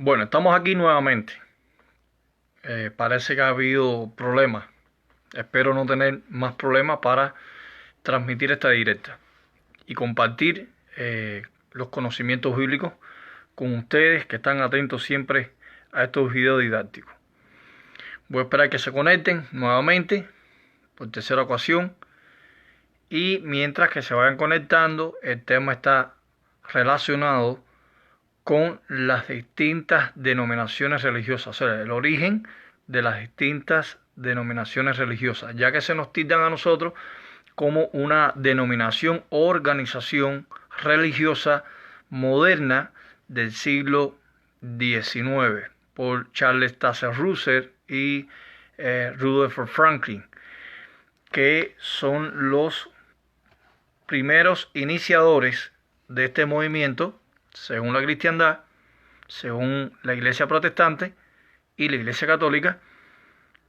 Bueno, estamos aquí nuevamente. Parece que ha habido problemas. Espero no tener más problemas para transmitir esta directa y compartir los conocimientos bíblicos con ustedes que están atentos siempre a estos videos didácticos. Voy a esperar que se conecten nuevamente por tercera ocasión y mientras que se vayan conectando, el tema está relacionado con las distintas denominaciones religiosas, o sea, el origen de las distintas denominaciones religiosas, ya que se nos tildan a nosotros como una denominación o organización religiosa moderna del siglo XIX por Charles Taze Russell y Rutherford Franklin, que son los primeros iniciadores de este movimiento según la cristiandad, según la iglesia protestante y la iglesia católica,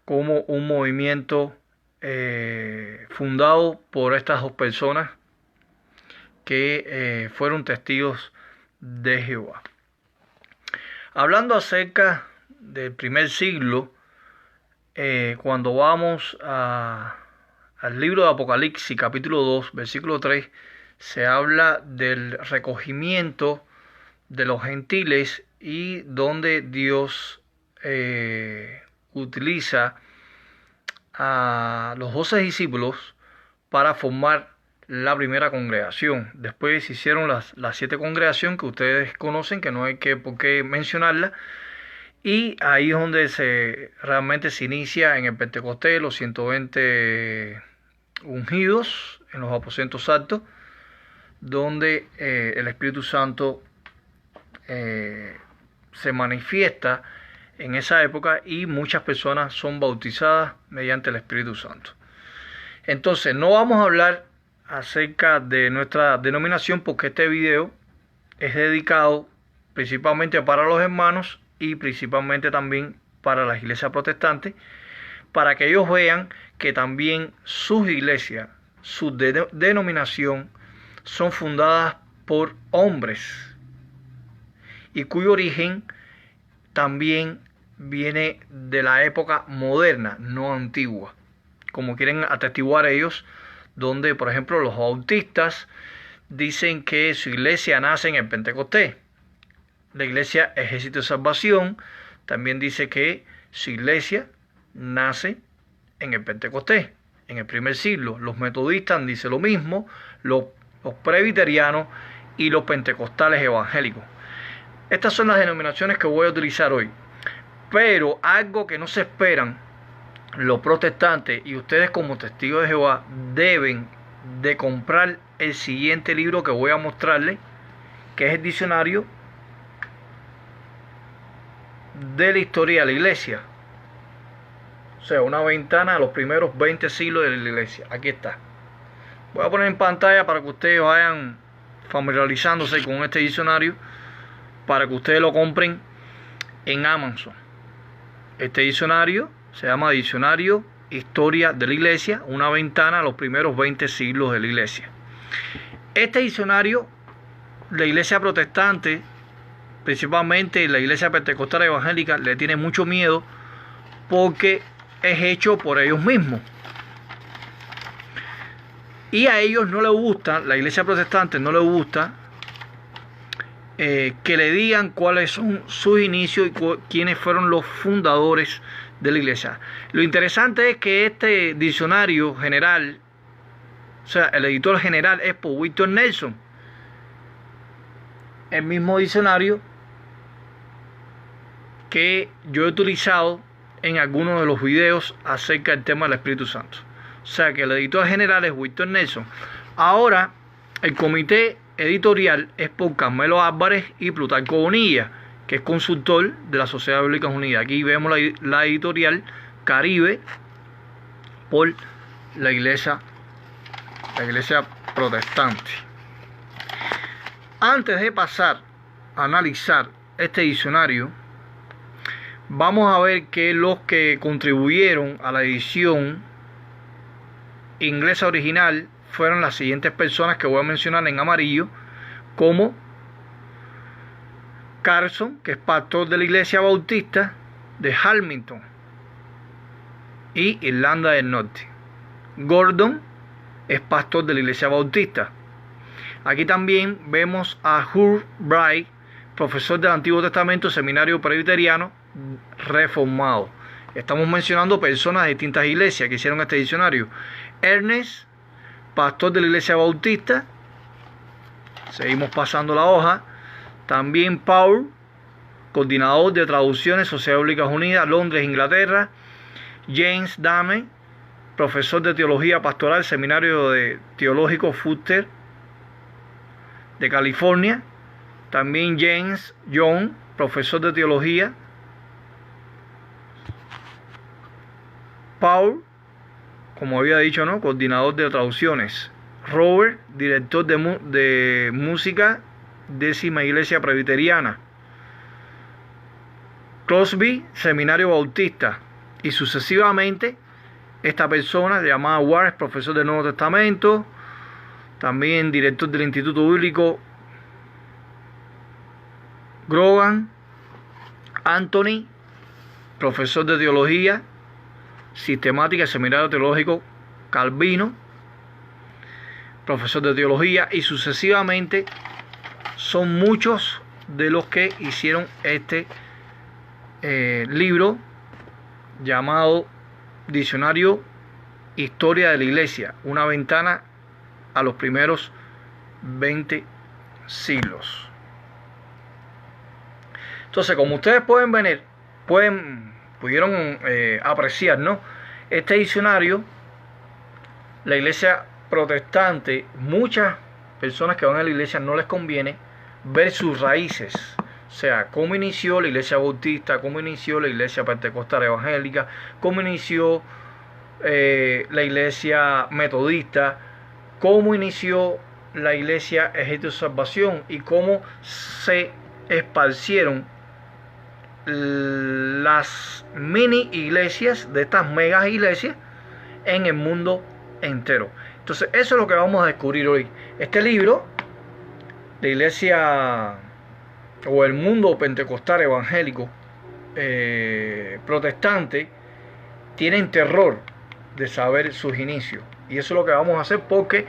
como un movimiento fundado por estas dos personas que fueron testigos de Jehová. Hablando acerca del primer siglo, cuando vamos al libro de Apocalipsis, capítulo 2, versículo 3, se habla del recogimiento de los gentiles y donde Dios utiliza a los 12 discípulos para formar la primera congregación. Después se hicieron las 7 congregaciones que ustedes conocen, que no hay por qué mencionarlas. Y ahí es donde realmente se inicia en el Pentecostés, los 120 ungidos en los aposentos altos, donde el Espíritu Santo se manifiesta en esa época y muchas personas son bautizadas mediante el Espíritu Santo. Entonces, no vamos a hablar acerca de nuestra denominación porque este video es dedicado principalmente para los hermanos y principalmente también para las iglesias protestantes, para que ellos vean que también sus iglesias, su denominación, son fundadas por hombres y cuyo origen también viene de la época moderna, no antigua, como quieren atestiguar ellos, donde por ejemplo los bautistas dicen que su iglesia nace en el Pentecostés. La iglesia Ejército de Salvación también dice que su iglesia nace en el Pentecostés, en el primer siglo. Los metodistas dicen lo mismo, los presbiterianos y los pentecostales evangélicos. Estas son las denominaciones que voy a utilizar hoy. Pero algo que no se esperan los protestantes y ustedes como testigos de Jehová deben de comprar el siguiente libro que voy a mostrarles, que es el diccionario de la historia de la iglesia. O sea, una ventana a los primeros 20 siglos de la iglesia. Aquí está. Voy a poner en pantalla para que ustedes vayan familiarizándose con este diccionario, para que ustedes lo compren en Amazon. Este diccionario se llama Diccionario Historia de la Iglesia, una ventana a los primeros 20 siglos de la iglesia. Este diccionario, la iglesia protestante, principalmente la iglesia pentecostal evangélica, le tiene mucho miedo porque es hecho por ellos mismos. Y a ellos no les gusta, la iglesia protestante no les gusta que le digan cuáles son sus inicios y quiénes fueron los fundadores de la iglesia. Lo interesante es que este diccionario general, o sea, el editor general es por Wilton Nelson. El mismo diccionario que yo he utilizado en algunos de los videos acerca del tema del Espíritu Santo. O sea que el editor general es Wilton Nelson. Ahora, el comité editorial es por Carmelo Álvarez y Plutarco Bonilla, que es consultor de la Sociedad Bíblica Unida. Aquí vemos la editorial Caribe por la iglesia protestante. Antes de pasar a analizar este diccionario, vamos a ver que los que contribuyeron a la edición inglesa original fueron las siguientes personas que voy a mencionar en amarillo, como Carson, que es pastor de la Iglesia Bautista de Hamilton y Irlanda del Norte. Gordon es pastor de la Iglesia Bautista. Aquí también vemos a Hugh Bright, profesor del Antiguo Testamento, Seminario Presbiteriano Reformado. Estamos mencionando personas de distintas iglesias que hicieron este diccionario. Ernest, pastor de la Iglesia Bautista. Seguimos pasando la hoja. También Paul, coordinador de traducciones, Sociedad Bíblica Unida, Londres, Inglaterra. James Dame, profesor de teología pastoral, Seminario Teológico Fuster de California. También James Young, profesor de teología. Paul, como había dicho, ¿no?, coordinador de traducciones. Robert, director de música, 10ª Iglesia Presbiteriana. Crosby, Seminario Bautista. Y sucesivamente, esta persona llamada Ward, profesor del Nuevo Testamento, también director del Instituto Bíblico Grogan. Anthony, profesor de teología sistemática, Seminario Teológico Calvino, profesor de teología, y sucesivamente son muchos de los que hicieron este libro llamado Diccionario Historia de la Iglesia, una ventana a los primeros 20 siglos. Entonces, como ustedes pudieron apreciar, ¿no?, este diccionario, la iglesia protestante, muchas personas que van a la iglesia no les conviene ver sus raíces. O sea, cómo inició la iglesia bautista, cómo inició la iglesia pentecostal evangélica, cómo inició la iglesia metodista, cómo inició la iglesia Ejército de Salvación y cómo se esparcieron las mini iglesias de estas megas iglesias en el mundo entero. Entonces, eso es lo que vamos a descubrir hoy. Este libro, la iglesia o el mundo pentecostal evangélico protestante, tienen terror de saber sus inicios, y eso es lo que vamos a hacer, porque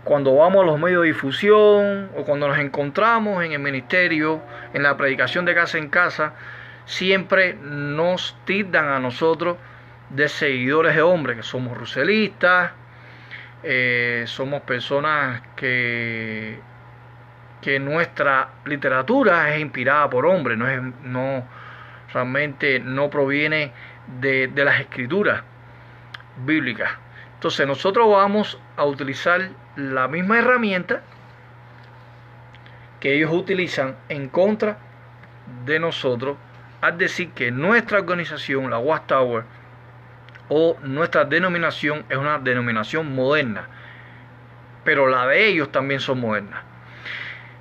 cuando vamos a los medios de difusión o cuando nos encontramos en el ministerio, en la predicación de casa en casa, siempre nos tildan a nosotros de seguidores de hombres, que somos ruselistas, somos personas que nuestra literatura es inspirada por hombres, realmente no proviene de las escrituras bíblicas. Entonces nosotros vamos a utilizar la misma herramienta que ellos utilizan en contra de nosotros, al decir que nuestra organización, la Watchtower, o nuestra denominación es una denominación moderna, pero la de ellos también son modernas.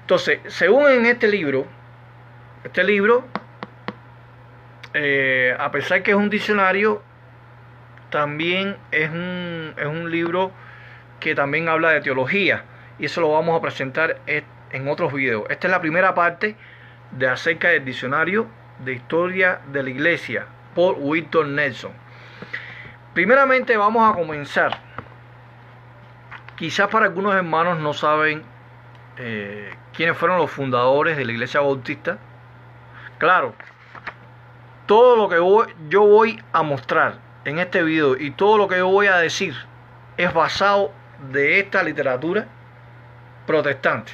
Entonces, según en este libro, a pesar que es un diccionario, también es un libro que también habla de teología, y eso lo vamos a presentar en otros videos. Esta es la primera parte de acerca del diccionario de historia de la iglesia por Wilton Nelson. Primeramente vamos a comenzar. Quizás para algunos hermanos no saben quiénes fueron los fundadores de la iglesia bautista. Claro, todo lo que yo voy a mostrar en este video y todo lo que yo voy a decir es basado de esta literatura protestante,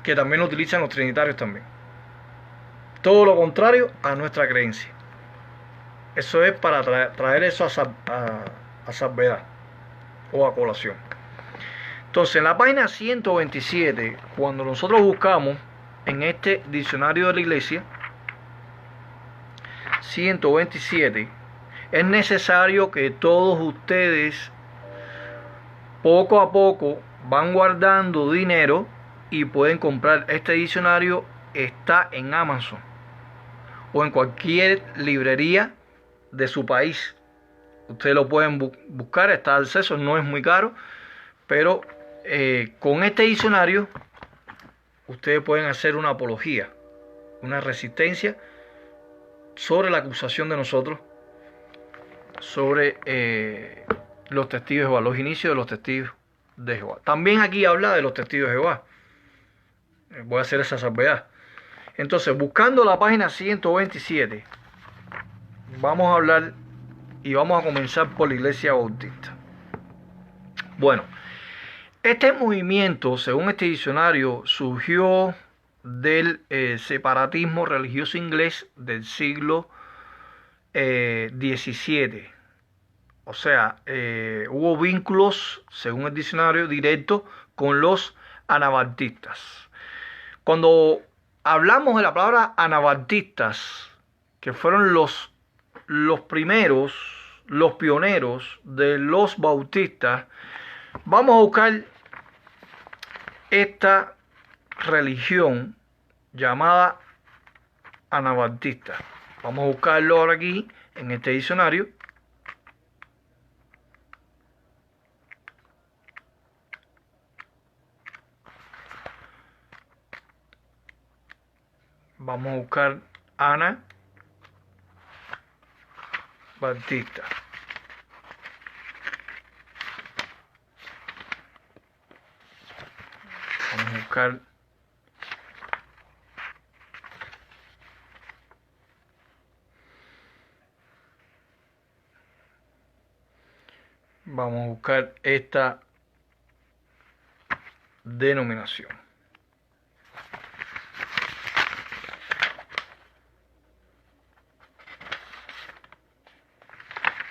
que también lo utilizan los trinitarios también. Todo lo contrario a nuestra creencia. Eso es para traer eso a salvedad o a colación. Entonces, en la página 127, cuando nosotros buscamos en este diccionario de la iglesia, 127, es necesario que todos ustedes poco a poco van guardando dinero y pueden comprar este diccionario. Está en Amazon o en cualquier librería de su país. Ustedes lo pueden buscar, está al acceso, no es muy caro, pero con este diccionario ustedes pueden hacer una apología, una resistencia sobre la acusación de nosotros, sobre los testigos de Jehová, los inicios de los testigos de Jehová. También aquí habla de los testigos de Jehová. Voy a hacer esa salvedad. Entonces, buscando la página 127, vamos a hablar y vamos a comenzar por la Iglesia Bautista. Bueno, este movimiento, según este diccionario, surgió del separatismo religioso inglés del siglo XVII. O sea, hubo vínculos, según el diccionario, directos con los anabaptistas. Cuando hablamos de la palabra anabaptistas, que fueron los primeros, los pioneros de los bautistas, vamos a buscar esta religión llamada anabaptista. Vamos a buscarlo ahora aquí en este diccionario. Vamos a buscar Anabaptista. Vamos a buscar esta denominación.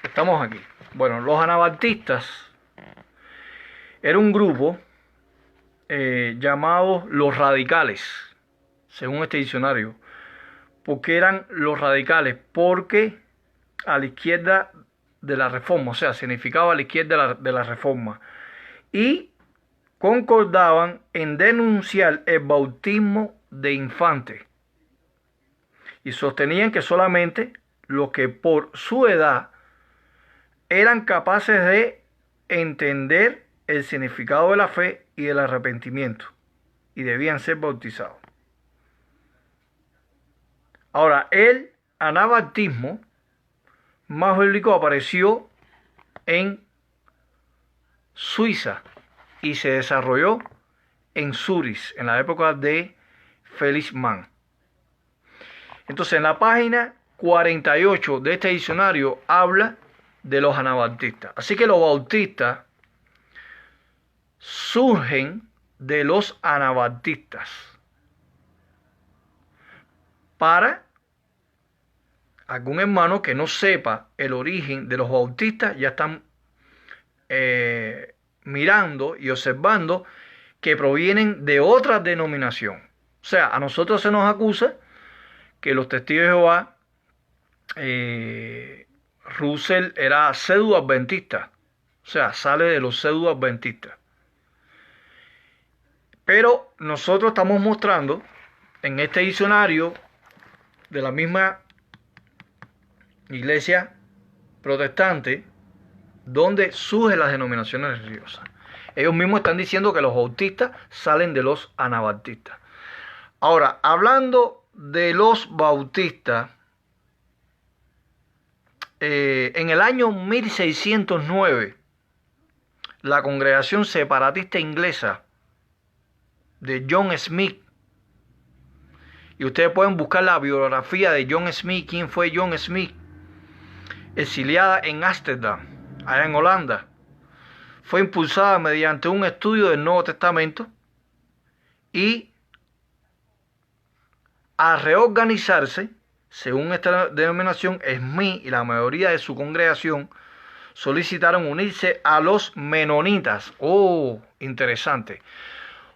Estamos aquí. Bueno, los anabaptistas era un grupo llamados los radicales, según este diccionario. ¿Por qué eran los radicales? Porque a la izquierda de la reforma, o sea, significaba a la izquierda de la reforma, y concordaban en denunciar el bautismo de infantes, y sostenían que solamente los que por su edad eran capaces de entender el significado de la fe y del arrepentimiento, y debían ser bautizados. Ahora, el anabaptismo más bíblico apareció en Suiza y se desarrolló en Zurich en la época de Felix Mann. Entonces, en la página 48 de este diccionario habla de los anabaptistas. Así que los bautistas surgen de los anabaptistas. Para algún hermano que no sepa el origen de los bautistas, ya están mirando y observando que provienen de otra denominación. O sea, a nosotros se nos acusa que los testigos de Jehová, Russell era pseudo-adventista, o sea, sale de los pseudo-adventistas. Pero nosotros estamos mostrando en este diccionario de la misma iglesia protestante donde surgen las denominaciones religiosas. Ellos mismos están diciendo que los bautistas salen de los anabaptistas. Ahora, hablando de los bautistas, en el año 1609, la congregación separatista inglesa de John Smith, y ustedes pueden buscar la biografía de John Smith, quién fue John Smith, exiliada en Ámsterdam, allá en Holanda, fue impulsada mediante un estudio del Nuevo Testamento y a reorganizarse, según esta denominación, Smith y la mayoría de su congregación solicitaron unirse a los menonitas. Oh, interesante.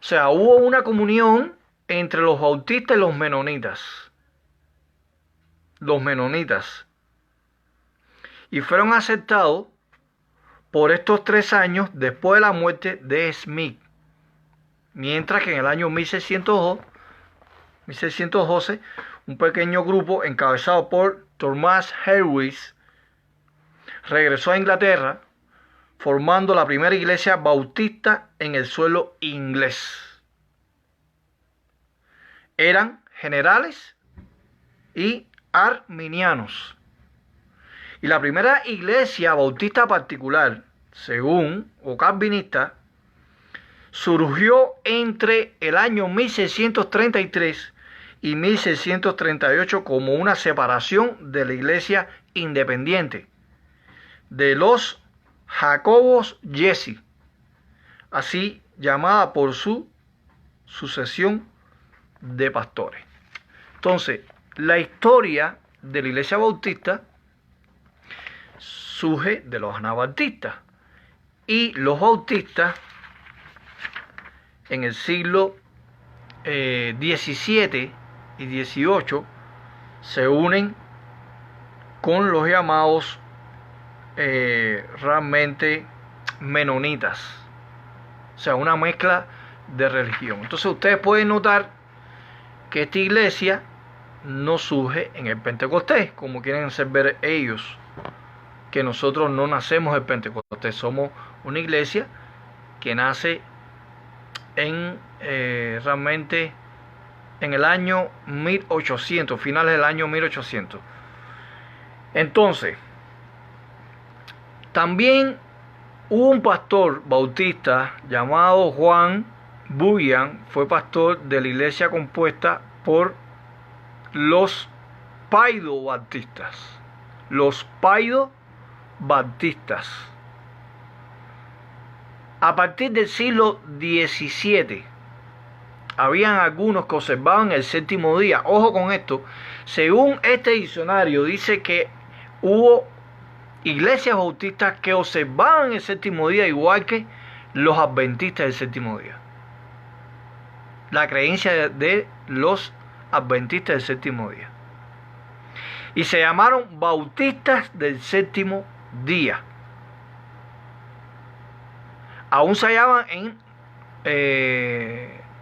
O sea, hubo una comunión entre los bautistas y los menonitas. Los menonitas. Y fueron aceptados por estos 3 años después de la muerte de Smith. Mientras que en el año 1612, un pequeño grupo encabezado por Thomas Harris regresó a Inglaterra, formando la primera iglesia bautista en el suelo inglés. eran generales y arminianos. Y la primera iglesia bautista particular, según o calvinista, surgió entre el año 1633 y 1638 como una separación de la iglesia independiente de los Jacobos Jesse, así llamada por su sucesión de pastores. Entonces, la historia de la iglesia bautista surge de los anabaptistas, y los bautistas en el siglo XVII y XVIII se unen con los llamados realmente menonitas, o sea, una mezcla de religión. Entonces ustedes pueden notar que esta iglesia no surge en el Pentecostés, como quieren hacer ver ellos, que nosotros no nacemos del Pentecostés, somos una iglesia que nace en realmente en el año 1800, finales del año 1800. Entonces, también hubo un pastor bautista llamado Juan Bunyan, fue pastor de la iglesia compuesta por los paidobaptistas. Los paidobaptistas. A partir del siglo XVII, habían algunos que observaban el séptimo día. Ojo con esto. Según este diccionario, dice que hubo iglesias bautistas que observaban el séptimo día igual que los adventistas del séptimo día. La creencia de los adventistas del séptimo día. Y se llamaron bautistas del séptimo día. Aún se hallaban en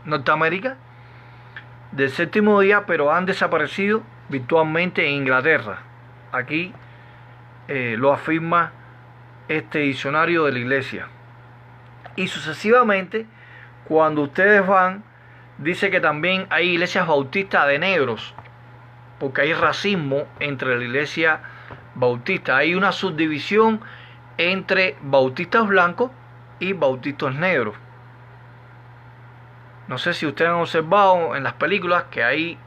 Norteamérica del séptimo día, pero han desaparecido virtualmente en Inglaterra. Aquí lo afirma este diccionario de la iglesia. Y sucesivamente, cuando ustedes van, dice que también hay iglesias bautistas de negros, porque hay racismo entre la iglesia bautista. Hay una subdivisión entre bautistas blancos y bautistas negros. No sé si ustedes han observado en las películas que hay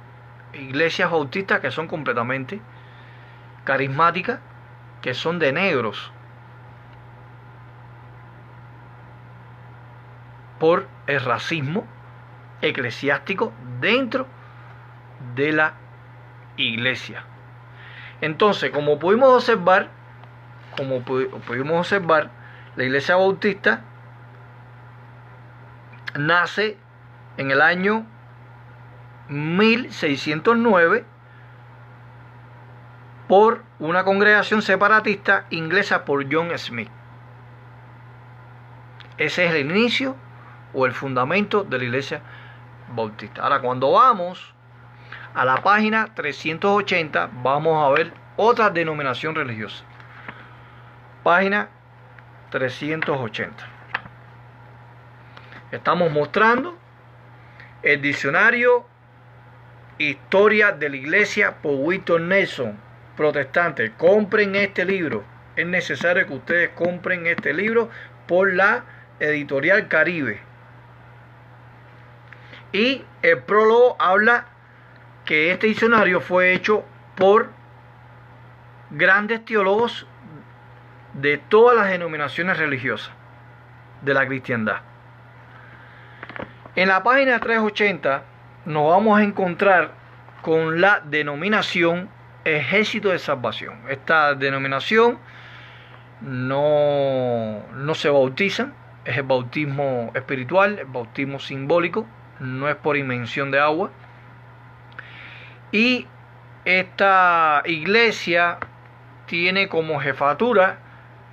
iglesias bautistas que son completamente carismáticas, que son de negros, por el racismo eclesiástico dentro de la iglesia. Entonces, como pudimos observar, la iglesia bautista nace en el año 1609 por una congregación separatista inglesa por John Smith. Ese es el inicio o el fundamento de la iglesia bautista. Ahora, cuando vamos a la página 380, vamos a ver otra denominación religiosa. Página 380. Estamos mostrando el diccionario Historia de la Iglesia por Wilton Nelson, protestante. Compren este libro. Es necesario que ustedes compren este libro por la Editorial Caribe. Y el prólogo habla que este diccionario fue hecho por grandes teólogos de todas las denominaciones religiosas de la cristiandad. En la página 380 nos vamos a encontrar con la denominación Ejército de Salvación. Esta denominación no se bautizan, es el bautismo espiritual, el bautismo simbólico, no es por inmersión de agua. Y esta iglesia tiene como jefatura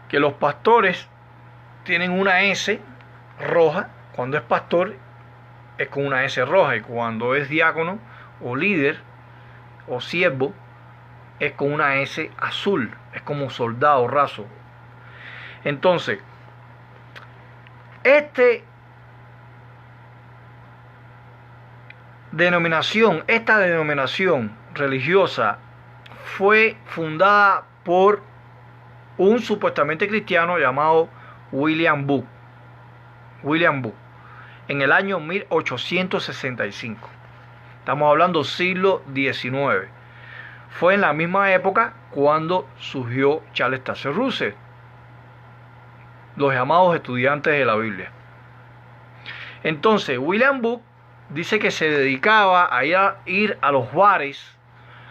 que los pastores tienen una S roja. Cuando es pastor es con una S roja, y cuando es diácono o líder o siervo es con una S azul, es como soldado raso. Entonces, esta denominación religiosa fue fundada por un supuestamente cristiano llamado William Booth, en el año 1865. Estamos hablando siglo XIX. Fue en la misma época cuando surgió Charles Taze Russell, los llamados estudiantes de la Biblia. Entonces, William Booth dice que se dedicaba a ir a los bares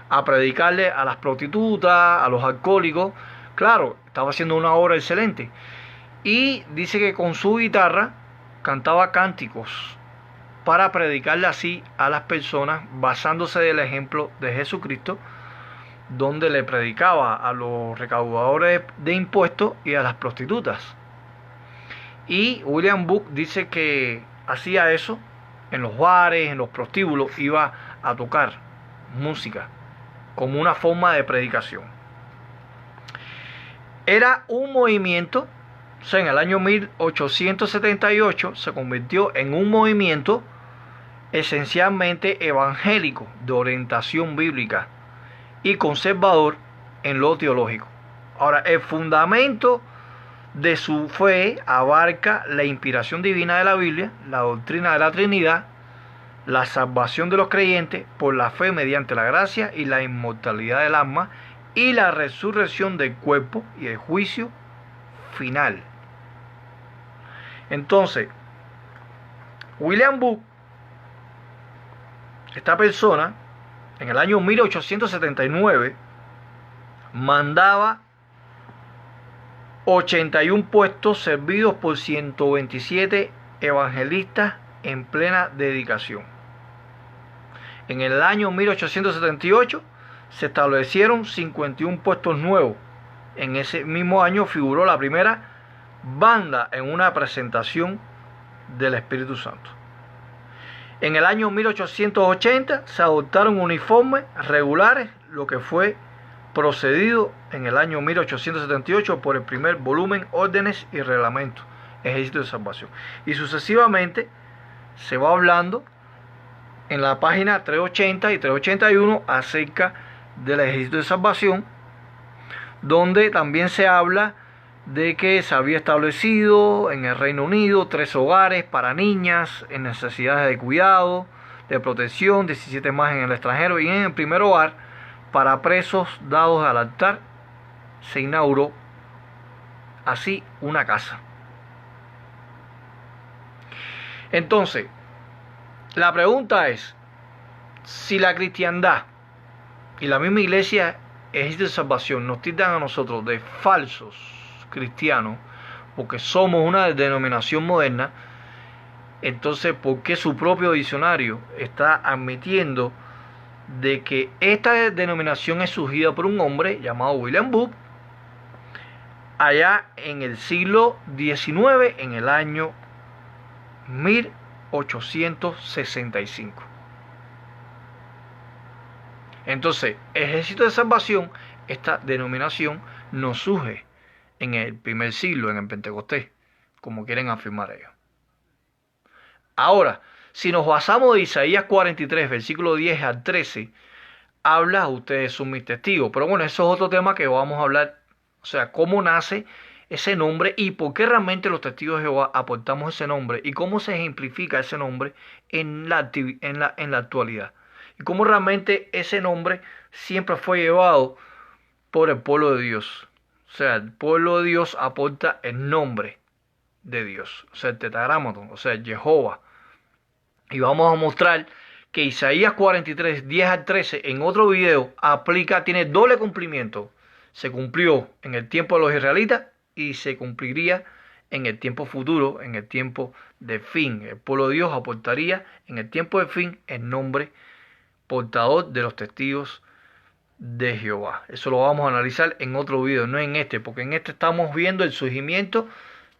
a predicarle a las prostitutas, a los alcohólicos. Claro, estaba haciendo una obra excelente. Y dice que con su guitarra cantaba cánticos para predicarle así a las personas, basándose del ejemplo de Jesucristo, donde le predicaba a los recaudadores de impuestos y a las prostitutas. Y William Booth dice que hacía eso en los bares, en los prostíbulos, iba a tocar música como una forma de predicación. Era un movimiento, o sea, en el año 1878 se convirtió en un movimiento esencialmente evangélico, de orientación bíblica y conservador en lo teológico. Ahora, el fundamento de su fe abarca la inspiración divina de la Biblia, la doctrina de la Trinidad, la salvación de los creyentes por la fe mediante la gracia y la inmortalidad del alma y la resurrección del cuerpo y el juicio final. Entonces, William Booth, esta persona, en el año 1879, mandaba 81 puestos servidos por 127 evangelistas en plena dedicación. En el año 1878 se establecieron 51 puestos nuevos. En ese mismo año figuró la primera banda en una presentación del Espíritu Santo. En el año 1880 se adoptaron uniformes regulares, lo que fue procedido en el año 1878 por el primer volumen Órdenes y Reglamentos, Ejército de Salvación. Y sucesivamente se va hablando en la página 380 y 381 acerca del Ejército de Salvación, donde también se habla de que se había establecido en el Reino Unido 3 hogares para niñas en necesidades de cuidado, de protección, 17 más en el extranjero, y en el primer hogar para presos dados al altar se inauguró así una casa. Entonces, la pregunta es, si la cristiandad y la misma iglesia Ejército de Salvación nos tildan a nosotros de falsos cristianos, porque somos una denominación moderna, entonces, ¿por qué su propio diccionario está admitiendo de que esta denominación es surgida por un hombre llamado William Booth allá en el siglo XIX, en el año 1865? Entonces, Ejército de Salvación, esta denominación no surge en el primer siglo, en el Pentecostés, como quieren afirmar ellos. Ahora, si nos basamos en Isaías 43, versículo 10 al 13, habla, ustedes son mis testigos. Pero bueno, eso es otro tema que vamos a hablar, o sea, cómo nace ese nombre y por qué realmente los testigos de Jehová aportamos ese nombre y cómo se ejemplifica ese nombre en la actualidad. Y cómo realmente ese nombre siempre fue llevado por el pueblo de Dios. O sea, el pueblo de Dios aporta el nombre de Dios, o sea, el tetragrámaton, o sea, Jehová. Y vamos a mostrar que Isaías 43, 10 al 13, en otro video, tiene doble cumplimiento. Se cumplió en el tiempo de los israelitas y se cumpliría en el tiempo futuro, en el tiempo de fin. El pueblo de Dios aportaría en el tiempo de fin el nombre portador de los testigos de Jehová. Eso lo vamos a analizar en otro video, no en este, porque en este estamos viendo el surgimiento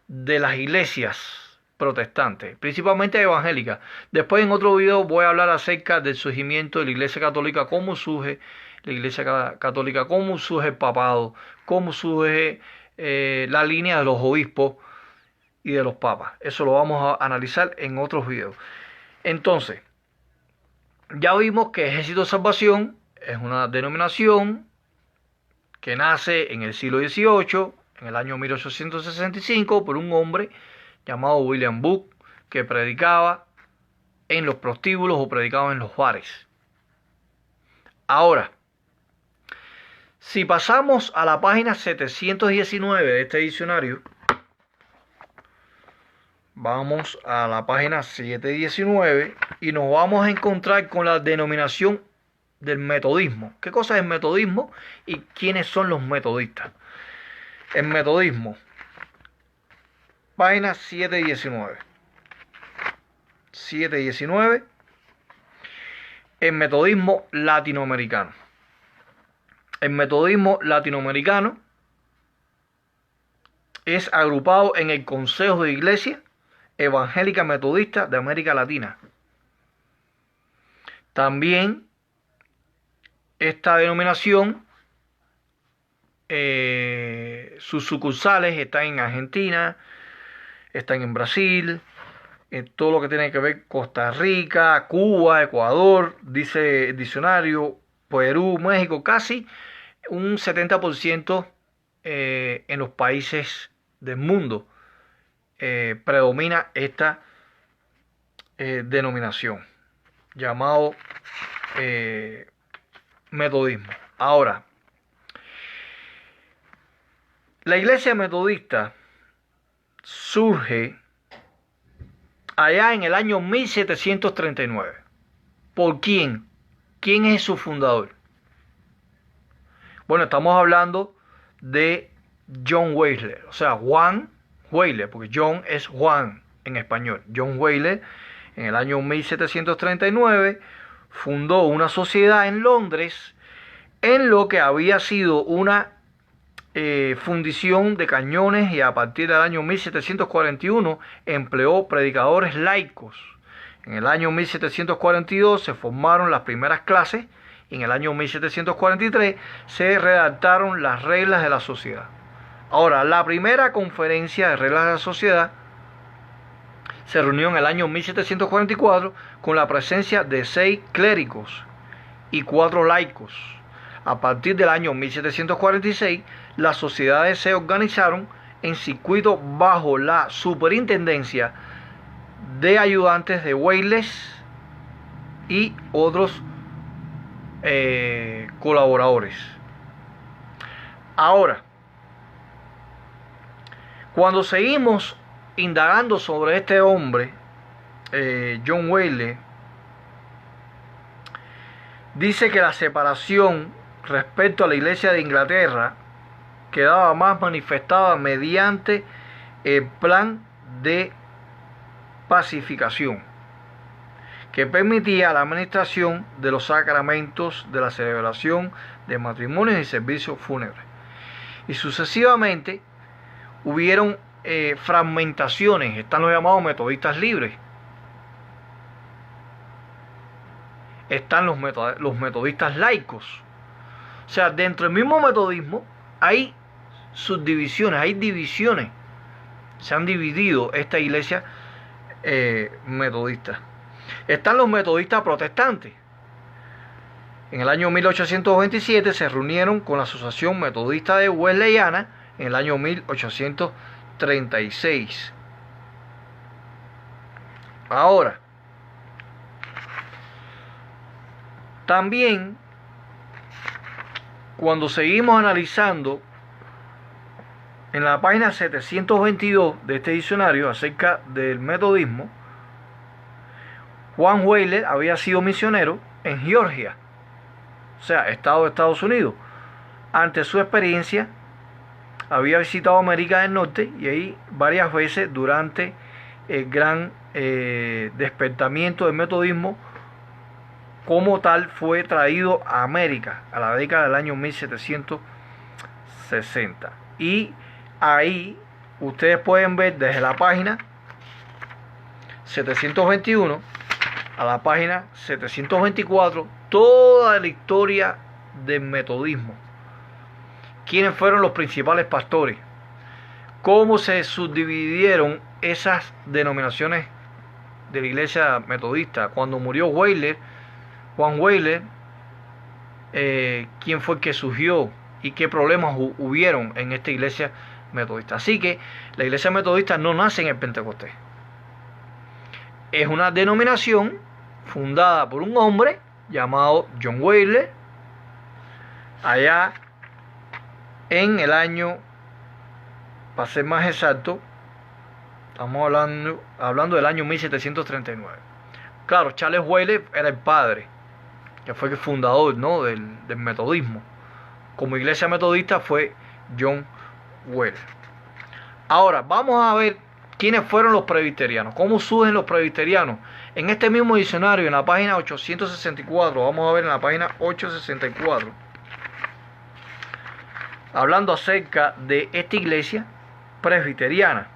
de las iglesias protestantes, principalmente evangélicas. Después en otro video voy a hablar acerca del surgimiento de la iglesia católica, cómo surge la iglesia católica, cómo surge el papado, cómo surge la línea de los obispos y de los papas. Eso lo vamos a analizar en otros videos. Entonces, ya vimos que Ejército de Salvación es una denominación que nace en el siglo XVIII, en el año 1865, por un hombre llamado William Booth, que predicaba en los prostíbulos o predicaba en los bares. Ahora, si pasamos a la página 719 de este diccionario, vamos a la página 719 y nos vamos a encontrar con la denominación del metodismo. ¿Qué cosa es el metodismo y quiénes son los metodistas? El metodismo, página 719. 719, el metodismo latinoamericano. El metodismo latinoamericano es agrupado en el Consejo de Iglesia Evangélica Metodista de América Latina. También esta denominación, sus sucursales están en Argentina, están en Brasil, en todo lo que tiene que ver Costa Rica, Cuba, Ecuador, dice el diccionario, Perú, México, casi un 70% en los países del mundo predomina esta denominación llamado metodismo. Ahora, la iglesia metodista surge allá en el año 1739. ¿Por quién? ¿Quién es su fundador? Bueno, estamos hablando de John Wesley, o sea, Juan Wesley, porque John es Juan en español. John Wesley, en el año 1739, fundó una sociedad en Londres en lo que había sido una fundición de cañones, y a partir del año 1741 empleó predicadores laicos. En el año 1742 se formaron las primeras clases y en el año 1743 se redactaron las reglas de la sociedad. Ahora, la primera conferencia de reglas de la sociedad se reunió en el año 1744 con la presencia de 6 clérigos y 4 laicos. A partir del año 1746, las sociedades se organizaron en circuito bajo la superintendencia de ayudantes de Wesley y otros colaboradores. Ahora, cuando seguimos indagando sobre este hombre, John Wesley, dice que la separación respecto a la Iglesia de Inglaterra quedaba más manifestada mediante el plan de pacificación que permitía la administración de los sacramentos de la celebración de matrimonios y servicios fúnebres. Y sucesivamente hubieron fragmentaciones. Están los llamados metodistas libres. Están los metodistas laicos. O sea, dentro del mismo metodismo hay subdivisiones, hay divisiones. Se han dividido esta iglesia metodista. Están los metodistas protestantes. En el año 1827 se reunieron con la Asociación Metodista de Wesleyana en el año 1836. Ahora, también cuando seguimos analizando en la página 722 de este diccionario acerca del metodismo, Juan Wesley había sido misionero en Georgia, o sea, estado de Estados Unidos. Ante su experiencia, había visitado América del Norte y ahí varias veces durante el gran despertamiento del metodismo como tal fue traído a América a la década del año 1760. Y ahí ustedes pueden ver desde la página 721 a la página 724 toda la historia del metodismo. ¿Quiénes fueron los principales pastores? ¿Cómo se subdividieron esas denominaciones de la iglesia metodista? Cuando murió Wesley, Juan Weyler, quién fue el que surgió y qué problemas hubieron en esta iglesia metodista. Así que la iglesia metodista no nace en el Pentecostés. Es una denominación fundada por un hombre llamado John Weyler, allá en el año, para ser más exacto, estamos hablando del año 1739. Claro, Charles Weyler era el padre, que fue el fundador, ¿no?, del metodismo. Como iglesia metodista fue John Weyler. Ahora, vamos a ver quiénes fueron los presbiterianos, cómo surgen los presbiterianos. En este mismo diccionario, en la página 864, vamos a ver en la página 864, hablando acerca de esta iglesia presbiteriana,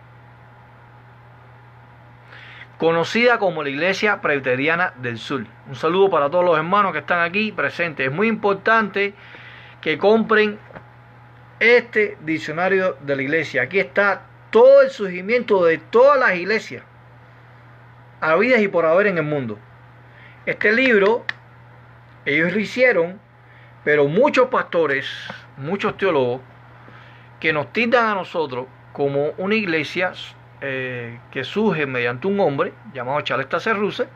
conocida como la Iglesia Presbiteriana del Sur. Un saludo para todos los hermanos que están aquí presentes. Es muy importante que compren este diccionario de la iglesia. Aquí está todo el surgimiento de todas las iglesias habidas y por haber en el mundo. Este libro ellos lo hicieron, pero muchos pastores, muchos teólogos, que nos tildan a nosotros como una iglesia que surge mediante un hombre llamado Charles Taze Russell,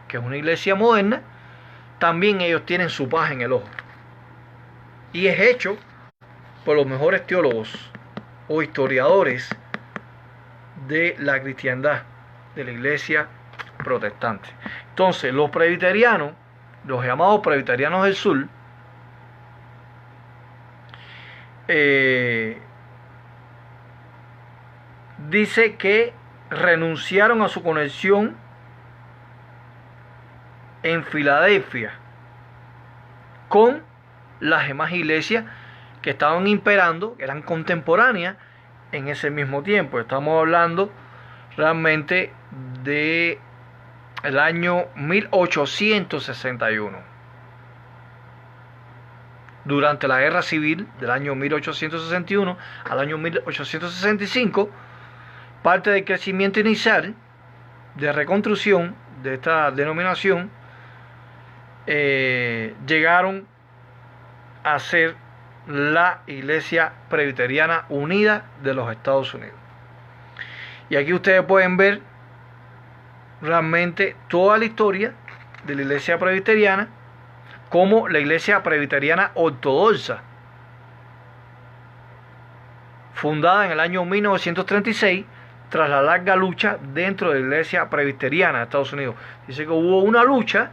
que es una iglesia moderna, también ellos tienen su paja en el ojo. Y es hecho por los mejores teólogos o historiadores de la cristiandad, de la iglesia protestante. Entonces, los presbiterianos, los llamados presbiterianos del sur, dice que renunciaron a su conexión en Filadelfia con las demás iglesias que estaban imperando, que eran contemporáneas en ese mismo tiempo. Estamos hablando realmente de el año 1861. Durante la guerra civil del año 1861 al año 1865, parte del crecimiento inicial de reconstrucción de esta denominación llegaron a ser la Iglesia Presbiteriana Unida de los Estados Unidos. Y aquí ustedes pueden ver realmente toda la historia de la Iglesia Presbiteriana, como la Iglesia Presbiteriana Ortodoxa, fundada en el año 1936 tras la larga lucha dentro de la Iglesia Presbiteriana de Estados Unidos. Dice que hubo una lucha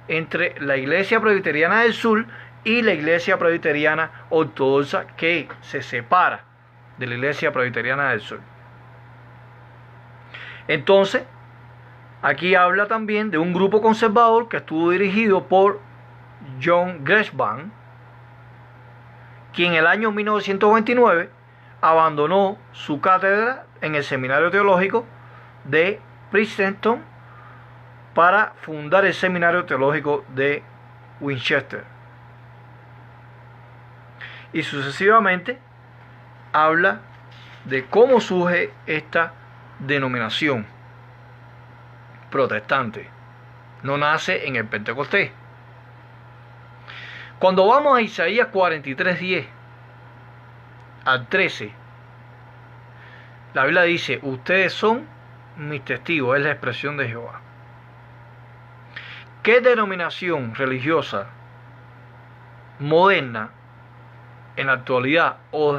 entre la Iglesia Presbiteriana del Sur y la Iglesia Presbiteriana Ortodoxa, que se separa de la Iglesia Presbiteriana del Sur. Entonces, aquí habla también de un grupo conservador que estuvo dirigido por John Gresham, quien en el año 1929 abandonó su cátedra en el Seminario Teológico de Princeton para fundar el Seminario Teológico de Winchester. Y sucesivamente habla de cómo surge esta denominación protestante. No nace en el Pentecostés. Cuando vamos a Isaías 43:10 al 13, la Biblia dice: ustedes son mis testigos, es la expresión de Jehová. ¿Qué denominación religiosa moderna en la actualidad o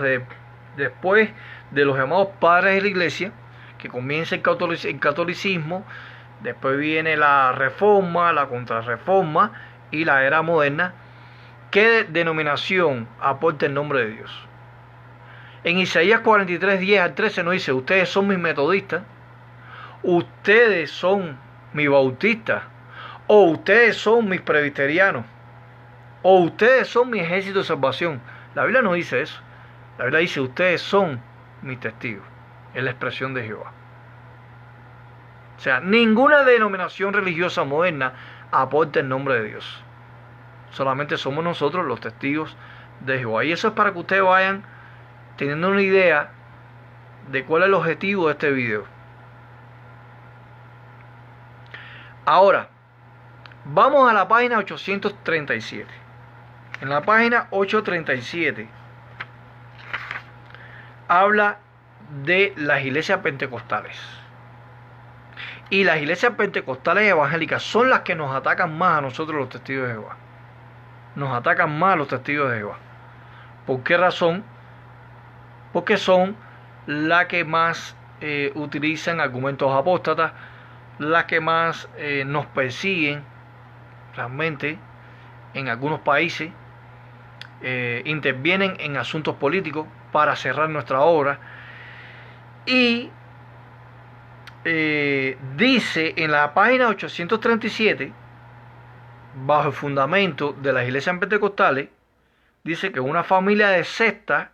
después de los llamados padres de la iglesia, que comienza el catolicismo, después viene la reforma, la contrarreforma y la era moderna? ¿Qué denominación aporta el nombre de Dios? En Isaías 43:10 al 13 nos dice: ustedes son mis metodistas, ustedes son mis bautistas, o ustedes son mis presbiterianos, o ustedes son mi ejército de salvación. La Biblia no dice eso. La Biblia dice: ustedes son mis testigos. Es la expresión de Jehová. O sea, ninguna denominación religiosa moderna aporta el nombre de Dios. Solamente somos nosotros los testigos de Jehová. Y eso es para que ustedes vayan teniendo una idea de cuál es el objetivo de este video. Ahora, Vamos a la página 837. En la página 837 habla de las iglesias pentecostales. Y las iglesias pentecostales evangélicas son las que nos atacan más a nosotros los testigos de Jehová. Nos atacan más a los testigos de Jehová. ¿Por qué razón? Porque son las que más utilizan argumentos apóstatas, las que más nos persiguen realmente en algunos países, intervienen en asuntos políticos para cerrar nuestra obra. Y dice en la página 837, bajo el fundamento de las iglesias pentecostales, dice que una familia de sectas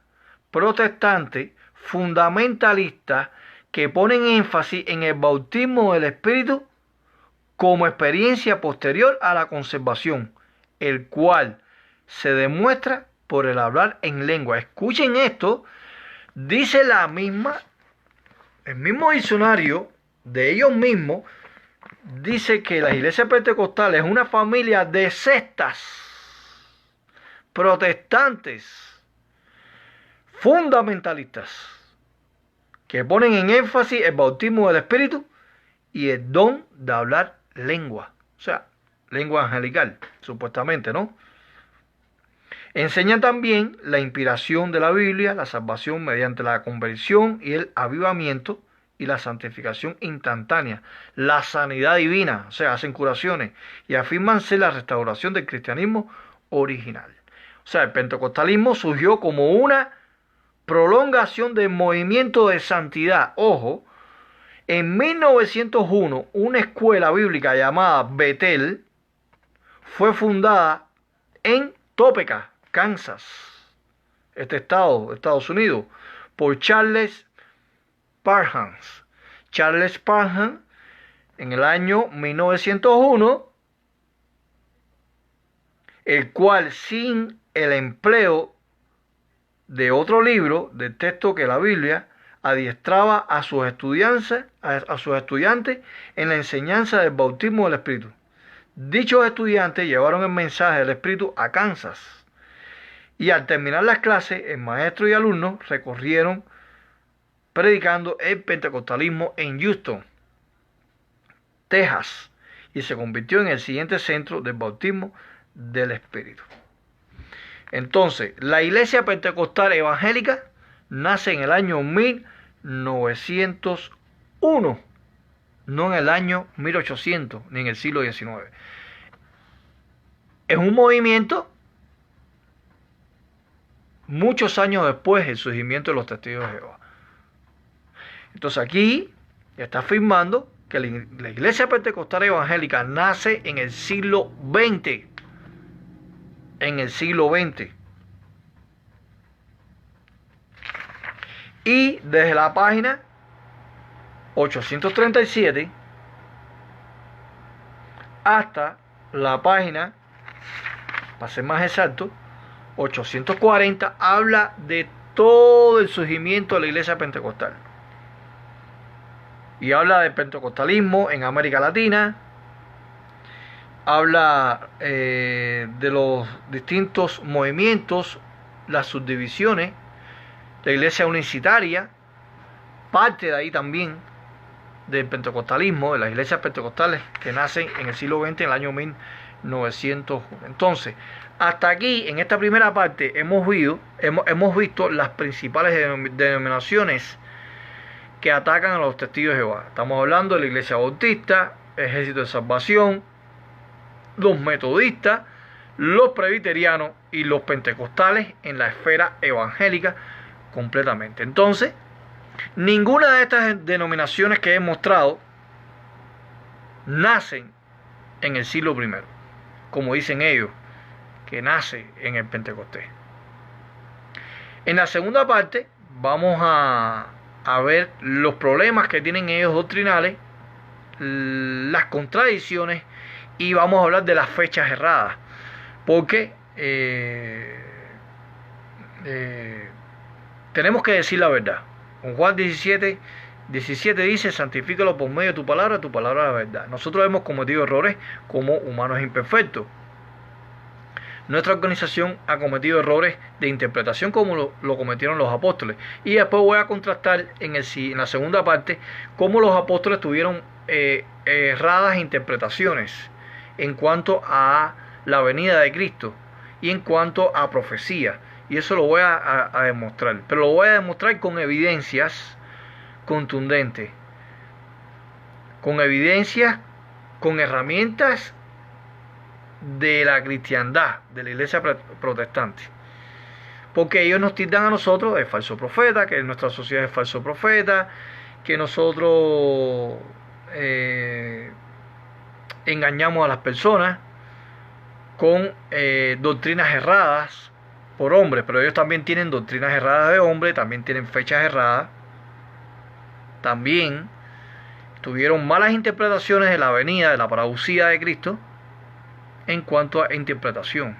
protestantes fundamentalistas que ponen énfasis en el bautismo del Espíritu como experiencia posterior a la conservación, el cual se demuestra por el hablar en lengua. Escuchen esto, dice el mismo diccionario de ellos mismos, dice que la iglesia pentecostal es una familia de sectas protestantes fundamentalistas que ponen en énfasis el bautismo del Espíritu y el don de hablar lengua, o sea, lengua angelical, supuestamente, ¿no? Enseñan también la inspiración de la Biblia, la salvación mediante la conversión y el avivamiento y la santificación instantánea, la sanidad divina, o sea, hacen curaciones y afirman ser la restauración del cristianismo original. O sea, el pentecostalismo surgió como una prolongación del movimiento de santidad. Ojo, en 1901 una escuela bíblica llamada Bethel fue fundada en Topeka, Kansas, este estado de Estados Unidos, por Charles Parham. Charles Parham, en el año 1901, el cual, sin el empleo de otro libro de texto que la Biblia, adiestraba a sus estudiantes en la enseñanza del bautismo del Espíritu. Dichos estudiantes llevaron el mensaje del Espíritu a Kansas, y al terminar las clases, el maestro y alumnos recorrieron predicando el pentecostalismo en Houston, Texas, y se convirtió en el siguiente centro del bautismo del Espíritu. Entonces, la iglesia pentecostal evangélica nace en el año 1901, no en el año 1800, ni en el siglo XIX. Es un movimiento muchos años después del surgimiento de los testigos de Jehová. Entonces aquí está afirmando que la iglesia pentecostal evangélica nace en el siglo XX. En el siglo XX. Y desde la página 837 hasta la página, para ser más exacto, 840, habla de todo el surgimiento de la iglesia pentecostal. Y habla del pentecostalismo en América Latina, habla de los distintos movimientos, las subdivisiones, la iglesia unicitaria, parte de ahí también del pentecostalismo, de las iglesias pentecostales que nacen en el siglo XX, en el año 1901. Entonces, hasta aquí, en esta primera parte, hemos visto las principales denominaciones que atacan a los testigos de Jehová. Estamos hablando de la iglesia bautista, Ejército de Salvación, los metodistas, los presbiterianos y los pentecostales en la esfera evangélica completamente. Entonces, ninguna de estas denominaciones que he mostrado nacen en el siglo I, como dicen ellos, que nace en el Pentecostés. En la segunda parte vamos a ver los problemas que tienen ellos doctrinales, las contradicciones, y vamos a hablar de las fechas erradas, porque tenemos que decir la verdad. Con Juan 17 17 dice, santifícalo por medio de tu palabra es la verdad. Nosotros hemos cometido errores como humanos imperfectos. Nuestra organización ha cometido errores de interpretación como lo cometieron los apóstoles. Y después voy a contrastar en la segunda parte cómo los apóstoles tuvieron erradas interpretaciones en cuanto a la venida de Cristo y en cuanto a profecía. Y eso lo voy a demostrar. Pero lo voy a demostrar con evidencias contundentes. Con evidencias, con herramientas de la cristiandad, de la iglesia protestante. Porque ellos nos tildan a nosotros de falso profeta, que nuestra sociedad es falso profeta, que nosotros engañamos a las personas con doctrinas erradas por hombres, pero ellos también tienen doctrinas erradas de hombres, también tienen fechas erradas, también tuvieron malas interpretaciones de la venida, de la parousia de Cristo en cuanto a interpretación.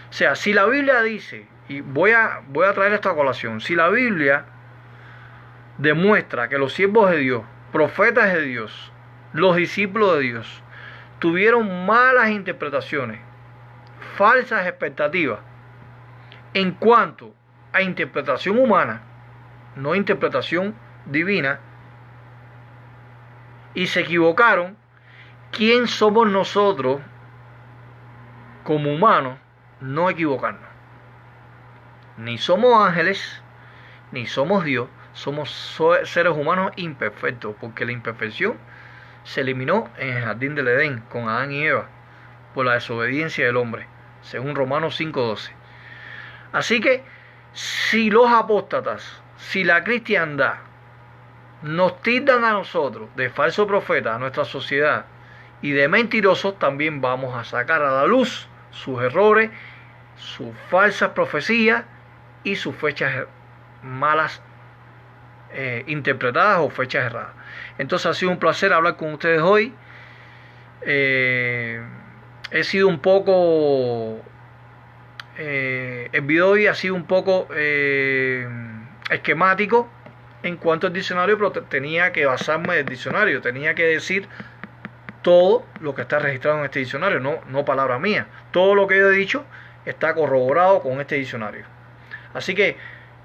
O sea, si la Biblia dice, y voy a traer esta colación, si la Biblia demuestra que los siervos de Dios, profetas de Dios, los discípulos de Dios, tuvieron malas interpretaciones, falsas expectativas en cuanto a interpretación humana, no interpretación divina, y se equivocaron, ¿quién somos nosotros como humanos no equivocarnos? Ni somos ángeles, ni somos Dios, somos seres humanos imperfectos, porque la imperfección se eliminó en el jardín del Edén con Adán y Eva por la desobediencia del hombre, según Romanos 5:12. Así que si los apóstatas, si la cristiandad nos tildan a nosotros de falsos profetas, a nuestra sociedad, y de mentirosos, también vamos a sacar a la luz sus errores, sus falsas profecías y sus fechas malas interpretadas o fechas erradas. Entonces ha sido un placer hablar con ustedes hoy. He sido un poco el video hoy ha sido un poco esquemático en cuanto al diccionario, pero tenía que basarme en el diccionario, tenía que decir todo lo que está registrado en este diccionario, no palabra mía. Todo lo que yo he dicho está corroborado con este diccionario. Así que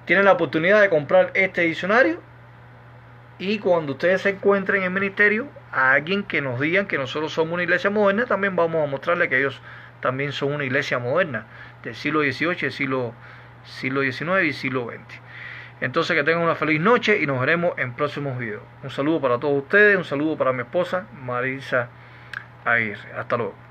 tienen la oportunidad de comprar este diccionario, y cuando ustedes se encuentren en el ministerio a alguien que nos digan que nosotros somos una iglesia moderna, también vamos a mostrarle que ellos también son una iglesia moderna del siglo XVIII, del siglo XIX y siglo XX. Entonces, que tengan una feliz noche y nos veremos en próximos videos. Un saludo para todos ustedes, un saludo para mi esposa Marisa Aguirre. Hasta luego.